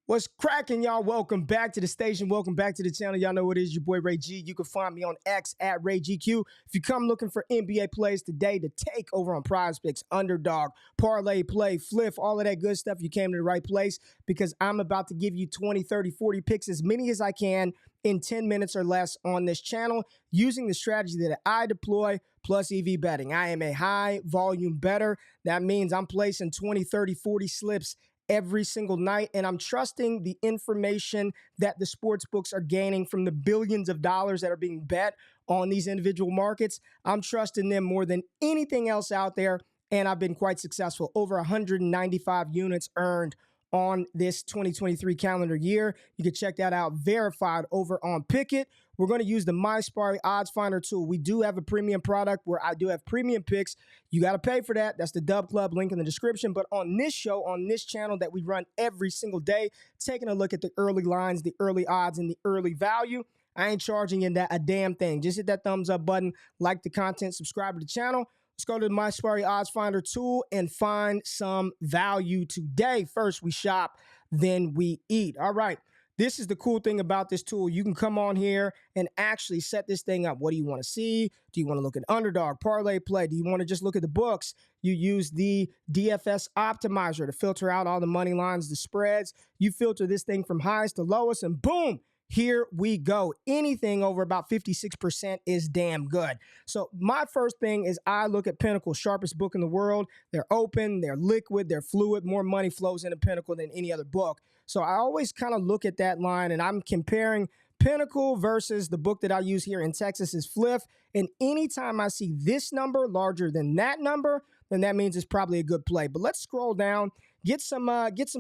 What's cracking, y'all? Welcome back to the station. Welcome back to the channel. Y'all know what it is, your boy Ray G. You can find me on X at RayGQ. If you come looking for NBA plays today to take over on Prizepicks, Underdog, Parlay Play, Fliff, all of that good stuff, you came to the right place because I'm about to give you 20, 30, 40 picks, as many as I can in 10 minutes or less on this channel using the strategy that I deploy plus EV betting. I am a high volume bettor. That means I'm placing 20, 30, 40 slips every single night, and I'm trusting the information that the sports books are gaining from the billions of dollars that are being bet on these individual markets. I'm trusting them more than anything else out there, and I've been quite successful. Over 195 units earned on this 2023 calendar year. You can check that out verified over on Pikkit. We're going to use the MySparry Odds Finder tool. We do have a premium product where I do have premium picks. You got to pay for that. That's the Dub Club, link in the description. But on this show, on this channel that we run every single day, taking a look at the early lines, the early odds, and the early value, I ain't charging you a damn thing. Just hit that thumbs up button, like the content, subscribe to the channel. Let's go to the MySparry Odds Finder tool and find some value today. First, we shop, then we eat. All right. This is the cool thing about this tool. You can come on here and actually set this thing up. What do you want to see? Do you want to look at Underdog, Parlay Play? Do you want to just look at the books? You use the DFS optimizer to filter out all the money lines, the spreads. You filter this thing from highest to lowest, and boom, here we go. Anything over about 56% is damn good. So my first thing is I look at Pinnacle, sharpest book in the world. They're open, they're liquid, they're fluid. More money flows into Pinnacle than any other book. So I always kind of look at that line, and I'm comparing Pinnacle versus the book that I use here in Texas is Fliff. And anytime I see this number larger than that number, then that means it's probably a good play. But let's scroll down, get some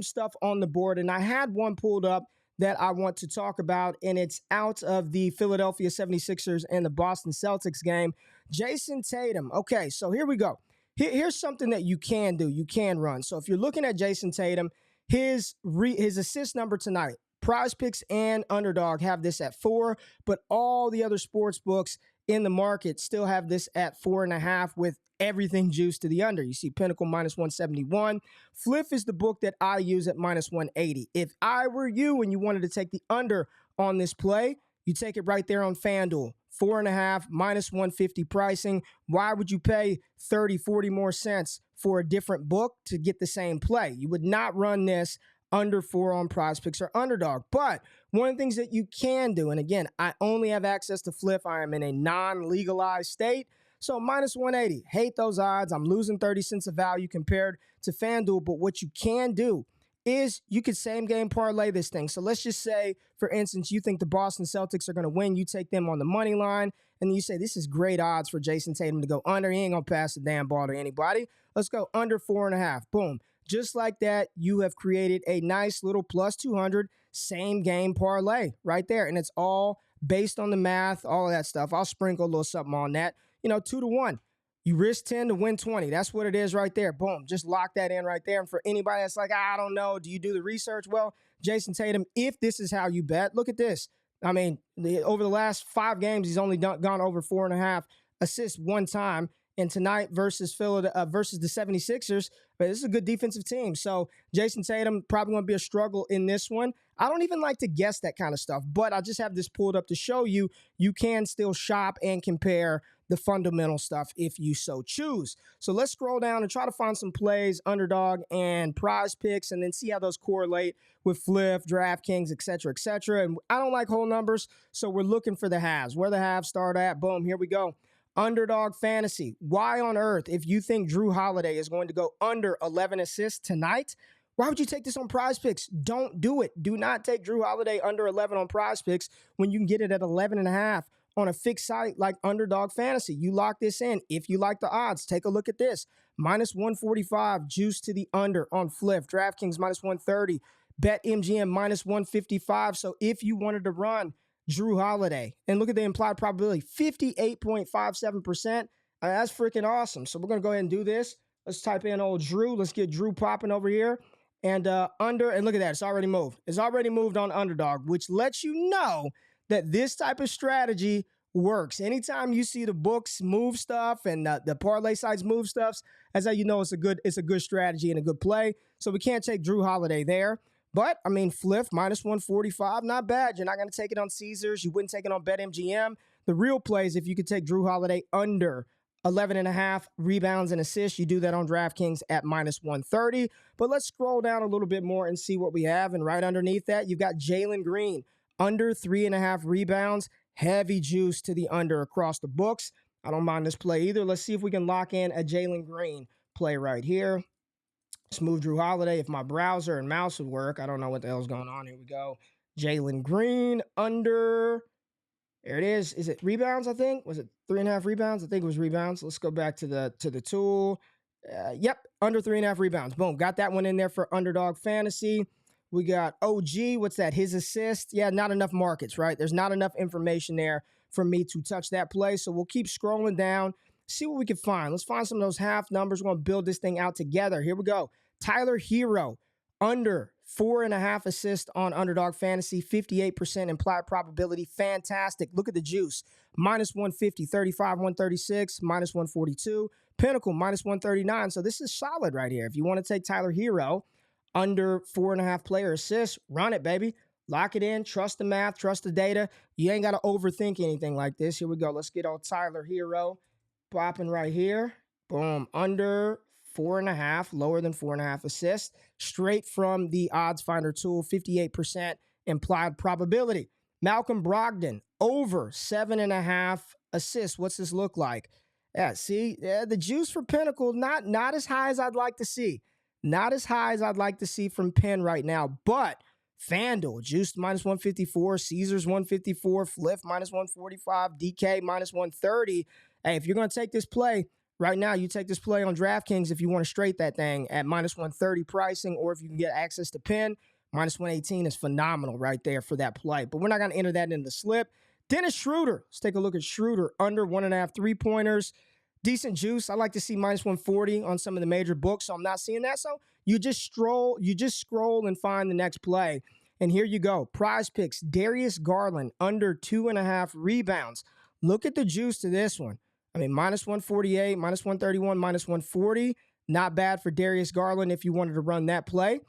stuff on the board. And I had one pulled up that I want to talk about, and it's out of the Philadelphia 76ers and the Boston Celtics game. Jason Tatum. Okay, so here we go. Here's something that you can do. You can run. So if you're looking at Jason Tatum, his assist number tonight, Prizepicks and Underdog have this at 4, but all the other sports books in the market still have this at 4.5 with everything juiced to the under. You see Pinnacle minus 171. Fliff is the book that I use at minus 180. If I were you and you wanted to take the under on this play, you take it right there on FanDuel. 4.5 minus 150 pricing. Why would you pay 30, 40 more cents for a different book to get the same play? You would not run this under 4 on Prizepicks or Underdog. But one of the things that you can do, and again, I only have access to Fliff. I am in a non-legalized state. So minus 180, hate those odds. I'm losing 30 cents of value compared to FanDuel. But what you can do is you could same game parlay this thing. So let's just say, for instance, you think the Boston Celtics are going to win. You take them on the money line, and then you say, this is great odds for Jason Tatum to go under. He ain't going to pass the damn ball to anybody. Let's go under 4.5. Boom. Just like that, you have created a nice little plus 200 same game parlay right there. And it's all based on the math, all of that stuff. I'll sprinkle a little something on that. 2 to 1. You risk 10 to win 20. That's what it is right there. Boom. Just lock that in right there. And for anybody that's like, I don't know, do you do the research? Well, Jason Tatum, if this is how you bet, look at this. I mean, over the last 5 games, he's only gone over 4.5 assists one time. And tonight versus the 76ers, but this is a good defensive team. So Jason Tatum probably going to be a struggle in this one. I don't even like to guess that kind of stuff, but I just have this pulled up to show you can still shop and compare the fundamental stuff if you so choose. So let's scroll down and try to find some plays, Underdog and Prizepicks, and then see how those correlate with Fliff, DraftKings, et cetera, et cetera. And I don't like whole numbers, so we're looking for the halves. Where the halves start at, boom, here we go. Underdog Fantasy. Why on earth, if you think Drew Holiday is going to go under 11 assists tonight, why would you take this on Prizepicks? Don't do it. Do not take Drew Holiday under 11 on Prizepicks when you can get it at 11.5 on a fixed site like Underdog Fantasy. You lock this in. If you like the odds, take a look at this. Minus 145, juice to the under on Fliff. DraftKings minus 130. BetMGM minus 155. So if you wanted to run Drew Holiday, and look at the implied probability, 58.57%. That's freaking awesome. So we're going to go ahead and do this. Let's type in old Drew. Let's get Drew popping over here. And under, and look at that. It's already moved. It's already moved on Underdog, which lets you know that this type of strategy works. Anytime you see the books move stuff and the parlay sites move stuffs, that's how you know it's a good strategy and a good play. So we can't take Drew Holiday there. But, I mean, Fliff, minus 145, not bad. You're not going to take it on Caesars. You wouldn't take it on BetMGM. The real play is if you could take Drew Holiday under 11.5 rebounds and assists. You do that on DraftKings at minus 130. But let's scroll down a little bit more and see what we have. And right underneath that, you've got Jalen Green, under 3.5 rebounds. Heavy juice to the under across the books. I don't mind this play either. Let's see if we can lock in a Jalen Green play right here. Smooth Drew Holiday. If my browser and mouse would work, I don't know what the hell's going on. Here we go. Jalen Green under. There it is. Is it rebounds? I think was it 3.5 rebounds? I think it was rebounds. Let's go back to the tool. Yep, under 3.5 rebounds. Boom, got that one in there for Underdog Fantasy. We got OG. What's that? His assist. Yeah, not enough markets, right? There's not enough information there for me to touch that play. So we'll keep scrolling down, see what we can find. Let's find some of those half numbers. We're going to build this thing out together. Here we go. Tyler Hero, under 4.5 assists on Underdog Fantasy, 58% implied probability. Fantastic. Look at the juice. Minus 150, 35, 136, minus 142. Pinnacle, minus 139. So this is solid right here. If you want to take Tyler Hero, under 4.5 player assists, run it, baby. Lock it in. Trust the math. Trust the data. You ain't got to overthink anything like this. Here we go. Let's get old Tyler Hero popping right here. Boom. Under 4.5, lower than 4.5 assists. Straight from the odds finder tool, 58% implied probability. Malcolm Brogdon, over 7.5 assists. What's this look like? Yeah, see, the juice for Pinnacle, not as high as I'd like to see. Not as high as I'd like to see from Penn right now, but FanDuel, juiced minus 154, Caesars 154, Fliff minus 145, DK minus 130. Hey, if you're going to take this play, right now, you take this play on DraftKings if you want to straight that thing at minus 130 pricing, or if you can get access to Penn, minus 118 is phenomenal right there for that play. But we're not going to enter that in the slip. Dennis Schroeder. Let's take a look at Schroeder. Under 1.5 3-pointers. Decent juice. I like to see minus 140 on some of the major books, so I'm not seeing that. So you just scroll and find the next play. And here you go. Prizepicks, Darius Garland, under 2.5 rebounds. Look at the juice to this one. I mean, minus 148, minus 131, minus 140. Not bad for Darius Garland if you wanted to run that play.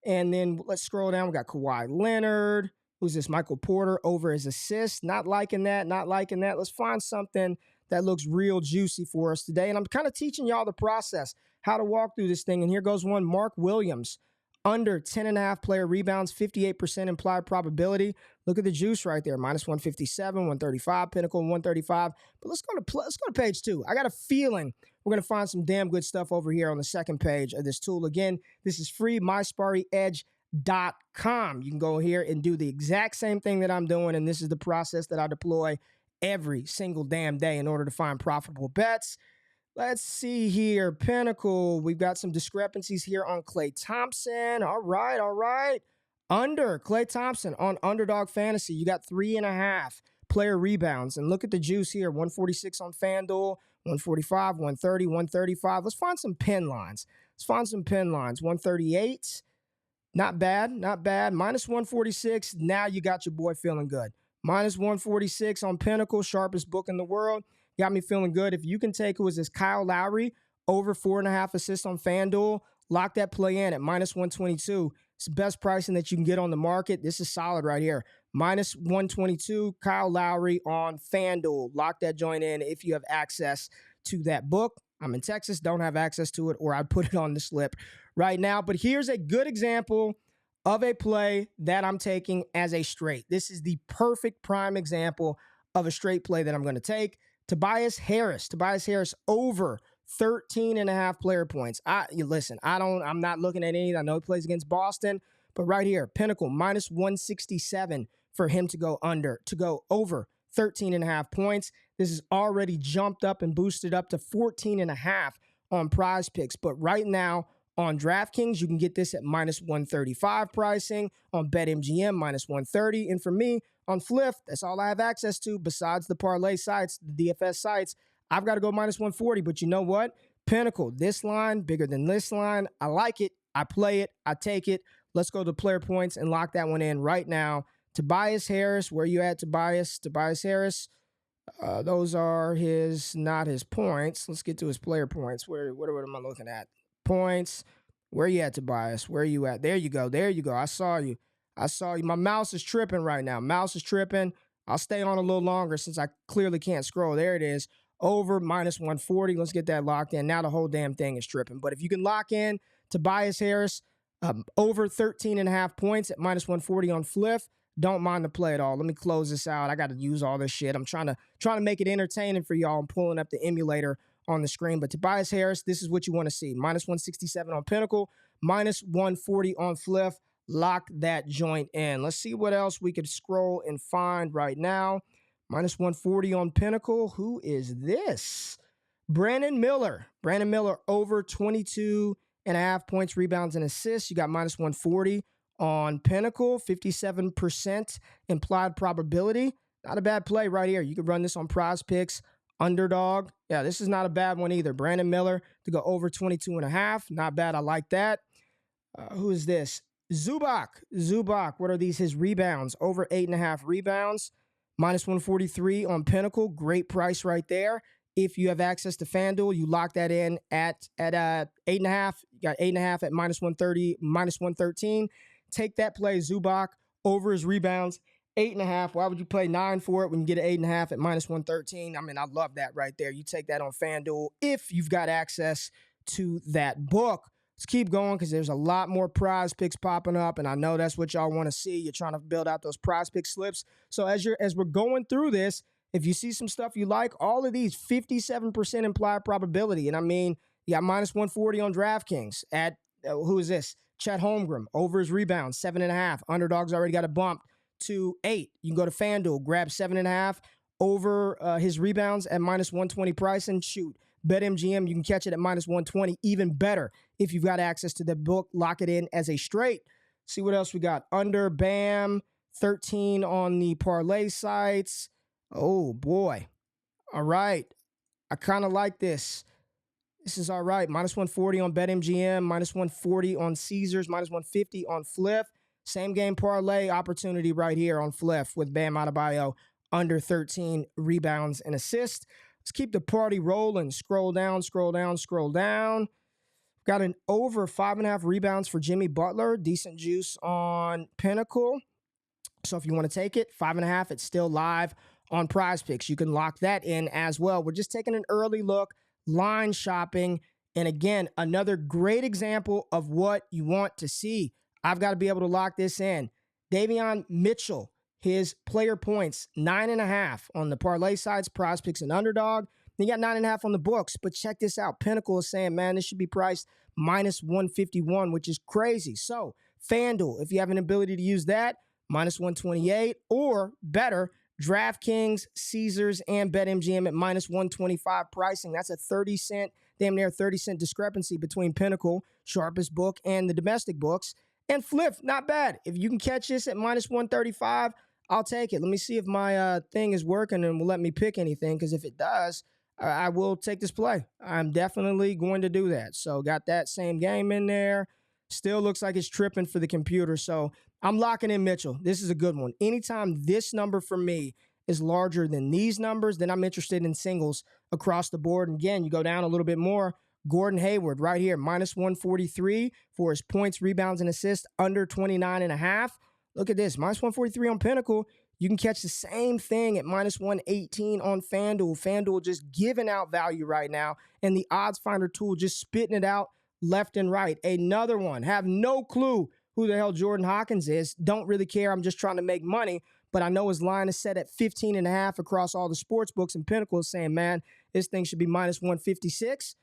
And then let's scroll down. We got Kawhi Leonard. Who's this? Michael Porter over his assist. Not liking that. Let's find something that looks real juicy for us today. And I'm kind of teaching y'all the process, how to walk through this thing. And here goes one. Mark Williams, under 10.5 player rebounds, 58% implied probability. Look at the juice right there. Minus 157, 135, Pinnacle 135. But let's go to page 2. I got a feeling we're going to find some damn good stuff over here on the second page of this tool. Again, this is free, myspartyedge.com. You can go here and do the exact same thing that I'm doing, and this is the process that I deploy every single damn day in order to find profitable bets. Let's see here. Pinnacle, we've got some discrepancies here on Klay Thompson. All right. Under Klay Thompson on Underdog Fantasy, you got 3.5 player rebounds. And look at the juice here. 146 on FanDuel, 145, 130, 135. Let's find some pin lines. 138. Not bad. Minus 146. Now you got your boy feeling good. Minus 146 on Pinnacle, sharpest book in the world. Got me feeling good. If you can take, who is this, Kyle Lowry, over 4.5 assists on FanDuel, lock that play in at minus 122. It's the best pricing that you can get on the market. This is solid right here. Minus 122, Kyle Lowry on FanDuel. Lock that joint in if you have access to that book. I'm in Texas, don't have access to it, or I'd put it on the slip right now. But here's a good example of a play that I'm taking as a straight. This is the perfect prime example of a straight play that I'm going to take. Tobias Harris over 13.5 player points. I'm not looking at any. I know he plays against Boston, but right here, Pinnacle, minus 167 for him to go over 13.5 points. This is already jumped up and boosted up to 14.5 on Prizepicks. But right now, on DraftKings, you can get this at minus 135 pricing. On BetMGM, minus 130. And for me, on Fliff, that's all I have access to besides the parlay sites, the DFS sites. I've got to go minus 140. But you know what? Pinnacle, this line, bigger than this line. I like it. I play it. I take it. Let's go to player points and lock that one in right now. Tobias Harris, where you at, Tobias? Tobias Harris. Those are not his points. Let's get to his player points. What am I looking at? Points. Where you at, Tobias? Where you at? There you go. There you go. I saw you. I saw you. My mouse is tripping right now. Mouse is tripping. I'll stay on a little longer since I clearly can't scroll. There it is. Over minus 140. Let's get that locked in. Now the whole damn thing is tripping. But if you can lock in Tobias Harris, over 13.5 points at minus 140 on Fliff, don't mind the play at all. Let me close this out. I got to use all this shit. I'm trying to make it entertaining for y'all. I'm pulling up the emulator on the screen. But Tobias Harris, this is what you want to see. Minus 167 on Pinnacle, minus 140 on Fliff. Lock that joint in. Let's see what else we could scroll and find right now. Minus 140 on Pinnacle. Who is this? Brandon Miller. Brandon Miller over 22.5 points, rebounds, and assists. You got minus 140 on Pinnacle. 57% implied probability. Not a bad play right here. You could run this on Prizepicks. Underdog. Yeah, this is not a bad one either. Brandon Miller to go over 22.5. Not bad. I like that. Who is this? Zubac. Zubac. What are these? His rebounds. Over 8.5 rebounds. Minus 143 on Pinnacle. Great price right there. If you have access to FanDuel, you lock that in at 8.5. You got 8.5 at minus 130, minus 113. Take that play, Zubac, over his rebounds. 8.5. Why would you play 9 for it when you get an 8.5 at minus 113? I mean, I love that right there. You take that on FanDuel if you've got access to that book. Let's keep going because there's a lot more prize picks popping up, and I know that's what y'all want to see. You're trying to build out those prize pick slips. So as we're going through this, if you see some stuff you like, all of these 57% implied probability. And I mean, you got minus 140 on DraftKings at, who is this? Chet Holmgren, over his rebounds, 7.5. Underdog's already got a bump to 8. You can go to FanDuel, grab 7.5 over his rebounds at minus 120 price and shoot. BetMGM, you can catch it at minus 120. Even better if you've got access to the book. Lock it in as a straight. See what else we got. Under, bam, 13 on the parlay sites. Oh, boy. All right. I kind of like this. This is all right. Minus 140 on BetMGM, minus 140 on Caesars, minus 150 on Fliff. Same game parlay opportunity right here on Fliff with Bam Adebayo under 13 rebounds and assists. Let's keep the party rolling. Scroll down, scroll down, scroll down. Got an over 5.5 rebounds for Jimmy Butler. Decent juice on Pinnacle. So if you want to take it, 5.5, it's still live on Prizepicks. You can lock that in as well. We're just taking an early look, line shopping. And again, another great example of what you want to see. I've got to be able to lock this in. Davion Mitchell, his player points, 9.5 on the parlay sides, Prizepicks and Underdog. He got 9.5 on the books. But check this out. Pinnacle is saying, man, this should be priced minus 151, which is crazy. So FanDuel, if you have an ability to use that, minus 128, or better, DraftKings, Caesars, and BetMGM at minus 125 pricing. That's a 30-cent, damn near 30-cent discrepancy between Pinnacle, sharpest book, and the domestic books. And Fliff, not bad. If you can catch this at minus 135, I'll take it. Let me see if my thing is working and will let me pick anything, because if it does, I will take this play. I'm definitely going to do that. So got that same game in there. Still looks like it's tripping for the computer. So I'm locking in Mitchell. This is a good one. Anytime this number for me is larger than these numbers, then I'm interested in singles across the board. And again, you go down a little bit more. Gordon Hayward right here, minus 143 for his points, rebounds, and assists, under 29.5. Look at this, minus 143 on Pinnacle. You can catch the same thing at minus 118 on FanDuel. FanDuel just giving out value right now, and the odds finder tool just spitting it out left and right. Another one, have no clue who the hell Jordan Hawkins is. Don't really care. I'm just trying to make money. But I know his line is set at 15.5 across all the sports books, and Pinnacle is saying, man, this thing should be minus 156.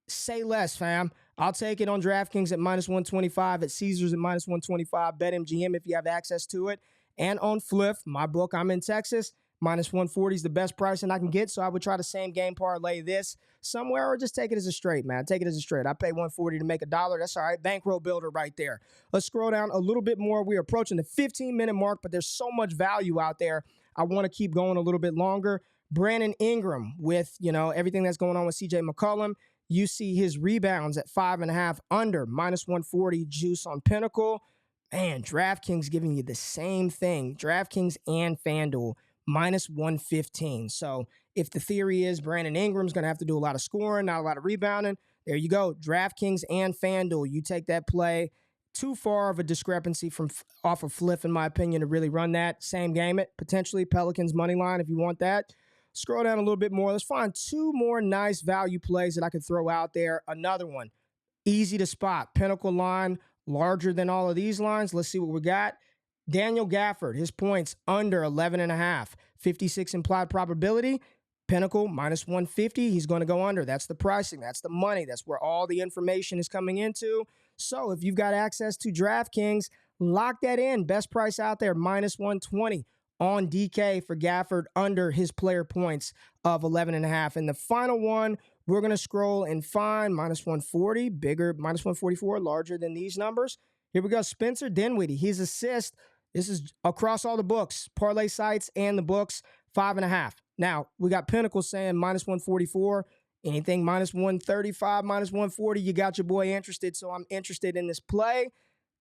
Say less, fam. I'll take it on DraftKings at minus 125, at Caesars at minus 125, BetMGM if you have access to it, and on Fliff, my book, I'm in Texas, minus 140 is the best pricing I can get, so I would try the same game parlay this somewhere or just take it as a straight, man. Take it as a straight. I pay 140 to make $1. That's all right. Bankroll builder right there. Let's scroll down a little bit more. We're approaching the 15-minute mark, but there's so much value out there. I want to keep going a little bit longer. Brandon Ingram with, everything that's going on with CJ McCollum. You see his rebounds at 5.5 under, minus 140 juice on Pinnacle. Man, DraftKings giving you the same thing. DraftKings and FanDuel, minus 115. So if the theory is Brandon Ingram's going to have to do a lot of scoring, not a lot of rebounding, There you go. DraftKings and FanDuel. You take that play. Too far of a discrepancy from off of Fliff, in my opinion, to really run that. Same game it. Potentially Pelicans money line if you want that. Scroll down a little bit more. Let's find two more nice value plays that I could throw out there. Another one. Easy to spot. Pinnacle line, larger than all of these lines. Let's see what we got. Daniel Gafford, his points under 11.5. 56 implied probability. Pinnacle, minus 150. He's going to go under. That's the pricing. That's the money. That's where all the information is coming into. So if you've got access to DraftKings, lock that in. Best price out there, minus 120 on DK for Gafford under his player points of 11.5. And the final one, we're going to scroll and find minus 140, bigger, minus 144, larger than these numbers. Here we go. Spencer Dinwiddie, his assist. This is across all the books, parlay sites and the books, 5.5. Now, we got Pinnacle saying minus 144. Anything minus 135, minus 140, you got your boy interested. So I'm interested in this play.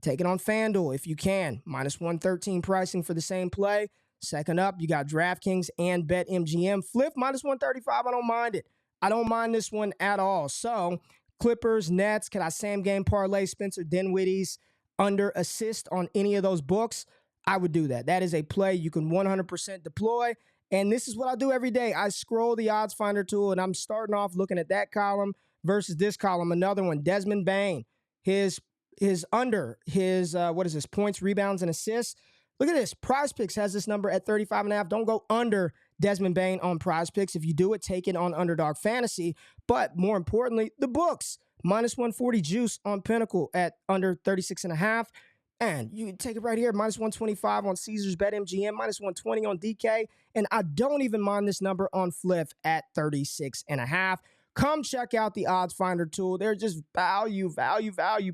Take it on FanDuel if you can. Minus 113 pricing for the same play. Second up, you got DraftKings and BetMGM. Fliff, minus 135, I don't mind it. I don't mind this one at all. So, Clippers, Nets, can I same game parlay Spencer Dinwiddie's under assist on any of those books? I would do that. That is a play you can 100% deploy. And this is what I do every day. I scroll the odds finder tool, and I'm starting off looking at that column versus this column. Another one, Desmond Bane, his under, his, points, rebounds, and assists. Look at this. Prizepicks has this number at 35.5. Don't go under Desmond Bane on Prizepicks. If you do it, take it on Underdog Fantasy. But more importantly, the books. Minus 140 juice on Pinnacle at under 36.5. And you can take it right here, minus 125 on Caesars BetMGM, minus 120 on DK. And I don't even mind this number on Fliff at 36.5. Come check out the odds finder tool. They're just value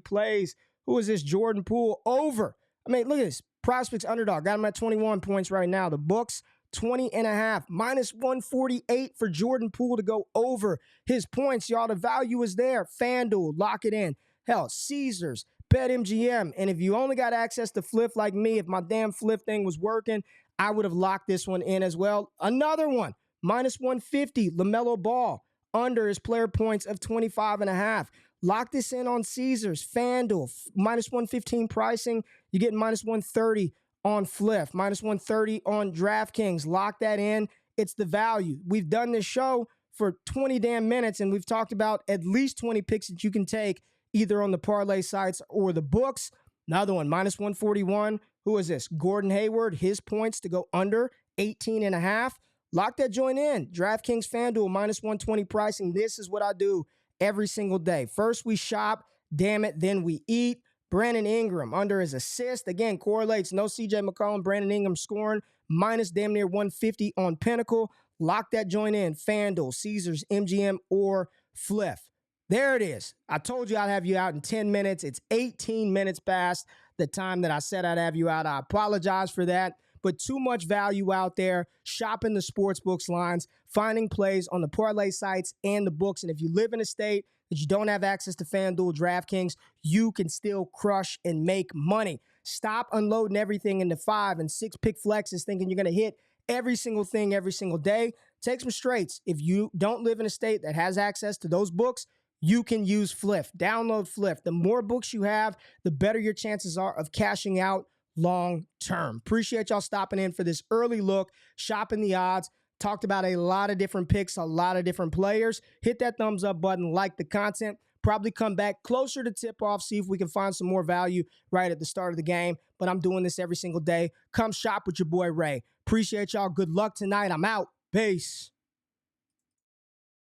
plays. Who is this? Jordan Poole over. I mean, look at this. Prizepicks Underdog. Got him at 21 points right now. The books, 20.5. Minus 148 for Jordan Poole to go over his points. Y'all, the value is there. FanDuel, lock it in. Hell, Caesars, BetMGM. And if you only got access to Fliff like me, if my damn Fliff thing was working, I would have locked this one in as well. Another one, minus 150, LaMelo Ball, under his player points of 25.5. Lock this in on Caesars, FanDuel, minus 115 pricing. You're getting minus 130 on Fliff, minus 130 on DraftKings. Lock that in. It's the value. We've done this show for 20 damn minutes, and we've talked about at least 20 picks that you can take either on the parlay sites or the books. Another one, minus 141. Who is this? Gordon Hayward, his points to go under 18.5. Lock that joint in. DraftKings, FanDuel, minus 120 pricing. This is what I do every single day. First we shop, damn it, then we eat. Brandon Ingram under his assist. Again, correlates. No CJ McCollum, Brandon Ingram scoring. Minus damn near 150 on Pinnacle. Lock that joint in. FanDuel, Caesars, MGM, or Fliff. There it is. I told you I'd have you out in 10 minutes. It's 18 minutes past the time that I said I'd have you out. I apologize for that, but too much value out there, shopping the sports books lines, finding plays on the parlay sites and the books. And if you live in a state that you don't have access to FanDuel, DraftKings, you can still crush and make money. Stop unloading everything into 5 and 6 pick flexes thinking you're going to hit every single thing every single day. Take some straights. If you don't live in a state that has access to those books, you can use Fliff. Download Fliff. The more books you have, the better your chances are of cashing out long term. Appreciate y'all stopping in for this early look, shopping the odds. Talked about a lot of different picks, a lot of different players. Hit that thumbs up button, like the content. Probably come back closer to tip off, see if we can find some more value right at the start of the game. But I'm doing this every single day. Come shop with your boy Ray. Appreciate y'all. Good luck tonight. I'm out. Peace.